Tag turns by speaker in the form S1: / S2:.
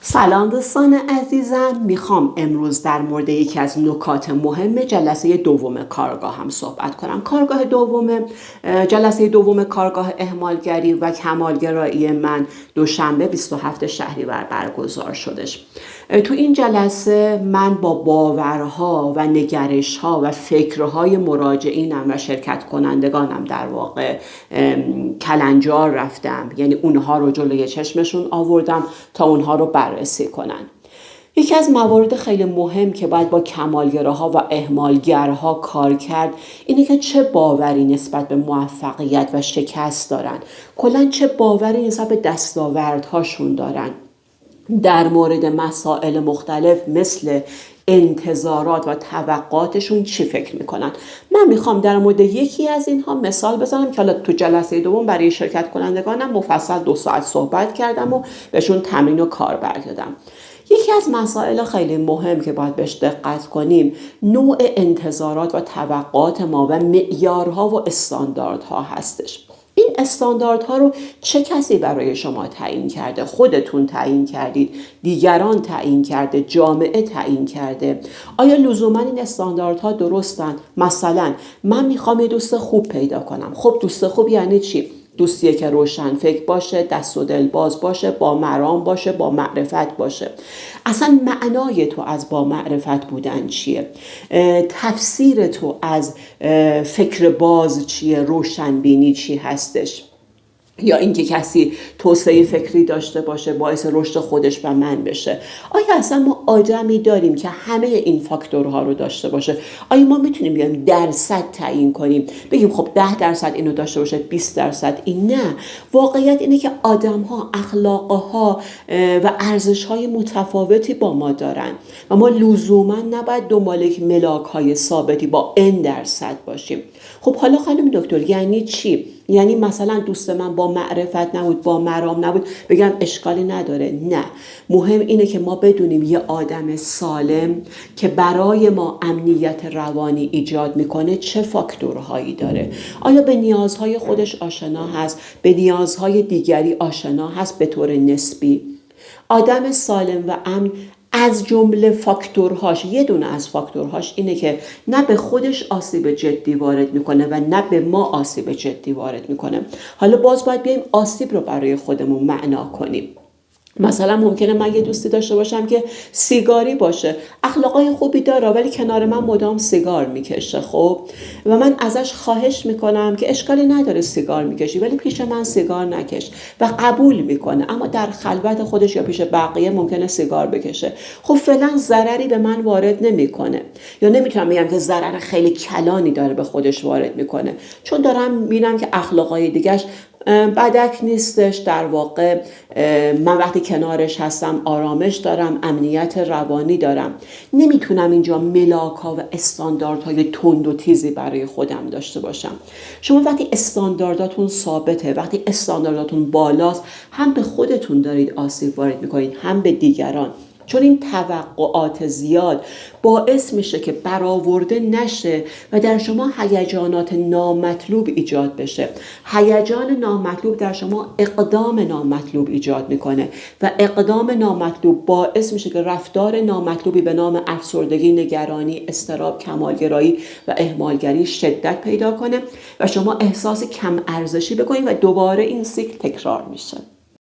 S1: سلام دوستان عزیزم، میخوام امروز در مورد یکی از نکات مهم جلسه دوم کارگاه هم صحبت کنم. جلسه دوم کارگاه اهمالگری و کمالگرایی من دوشنبه 27 شهریور برگزار شدش. تو این جلسه من با باورها و نگرشها و فکرهای مراجعینم و شرکت کنندگانم در واقع کلنجار رفتم، یعنی اونها رو جلوی چشمشون آوردم تا اونها رو بررسی کنن. یکی از موارد خیلی مهم که باید با کمالگراها و اهمالگرها کار کرد اینه که چه باوری نسبت به موفقیت و شکست دارن، کلاً چه باوری نسبت به دستاوردهاشون دارن، در مورد مسائل مختلف مثل انتظارات و توقعاتشون چی فکر میکنن. من میخوام در مورد یکی از اینها مثال بزنم که حالا تو جلسه دوم برای شرکت کنندگانم مفصل 2 ساعت صحبت کردم و بهشون تمرین و کاربر دادم. یکی از مسائل خیلی مهم که باید بهش دقت کنیم نوع انتظارات و توقعات ما و معیارها و استانداردها هستش. این استانداردها رو چه کسی برای شما تعیین کرده؟ خودتون تعیین کردید؟ دیگران تعیین کرده؟ جامعه تعیین کرده؟ آیا لزوما این استانداردها درستن؟ مثلا من میخوام یه دوست خوب پیدا کنم. خب دوست خوب یعنی چی؟ دوستیه که روشن فکر باشه، دست و دل باز باشه، با مرام باشه، با معرفت باشه. اصلا معنای تو از با معرفت بودن چیه؟ تفسیر تو از فکر باز چیه؟ روشن بینی چی هستش؟ یا اینکه کسی توسعه فکری داشته باشه باعث رشد خودش و من بشه. آیا اصلا ما آدمی داریم که همه این فاکتورها رو داشته باشه؟ آیا ما میتونیم بیایم درصد تعیین کنیم بگیم خب 10% اینو داشته باشه، 20% این؟ نه، واقعیت اینه که آدم‌ها اخلاقها و ارزش‌های متفاوتی با ما دارن و ما لزوما نباید دنبال یک ملاک‌های ثابتی با n% باشیم. خب حالا خانم دکتر یعنی چی؟ یعنی مثلا دوست من با معرفت نبود، با مرام نبود، بگم اشکالی نداره؟ نه، مهم اینه که ما بدونیم یه آدم سالم که برای ما امنیت روانی ایجاد میکنه چه فاکتورهایی داره. آیا به نیازهای خودش آشنا هست؟ به نیازهای دیگری آشنا هست به طور نسبی؟ آدم سالم و امن از جمله فاکتورهاش، یه دونه از فاکتورهاش اینه که نه به خودش آسیب جدی وارد میکنه و نه به ما آسیب جدی وارد میکنه. حالا باز باید بیایم آسیب رو برای خودمون معنا کنیم. مثلا ممکنه من یه دوستی داشته باشم که سیگاری باشه، اخلاقای خوبی داره ولی کنار من مدام سیگار میکشه. خب و من ازش خواهش میکنم که اشکالی نداره سیگار میکشی ولی پیش من سیگار نکش، و قبول میکنه، اما در خلوت خودش یا پیش بقیه ممکنه سیگار بکشه. خب فعلا ضرری به من وارد نمیکنه، یا نمیتونم بگم که ضرر خیلی کلانی داره به خودش وارد میکنه، چون دارم میبینم که اخلاقای دیگه‌اش بدک نیستش. در واقع من وقتی کنارش هستم آرامش دارم، امنیت روانی دارم. نمیتونم اینجا ملاک‌ها و استانداردهای تند و تیزی برای خودم داشته باشم. شما وقتی استاندارداتون ثابته، وقتی استاندارداتون بالاست، هم به خودتون دارید آسیب وارد میکنید هم به دیگران، چون این توقعات زیاد باعث میشه که برآورده نشه و در شما هیجانات نامطلوب ایجاد بشه. هیجان نامطلوب در شما اقدام نامطلوب ایجاد میکنه و اقدام نامطلوب باعث میشه که رفتار نامطلوبی به نام افسردگی، نگرانی، اضطراب، کمالگرایی و اهمالگری شدت پیدا کنه و شما احساس کم ارزشی بکنید و دوباره این سیکل تکرار میشه.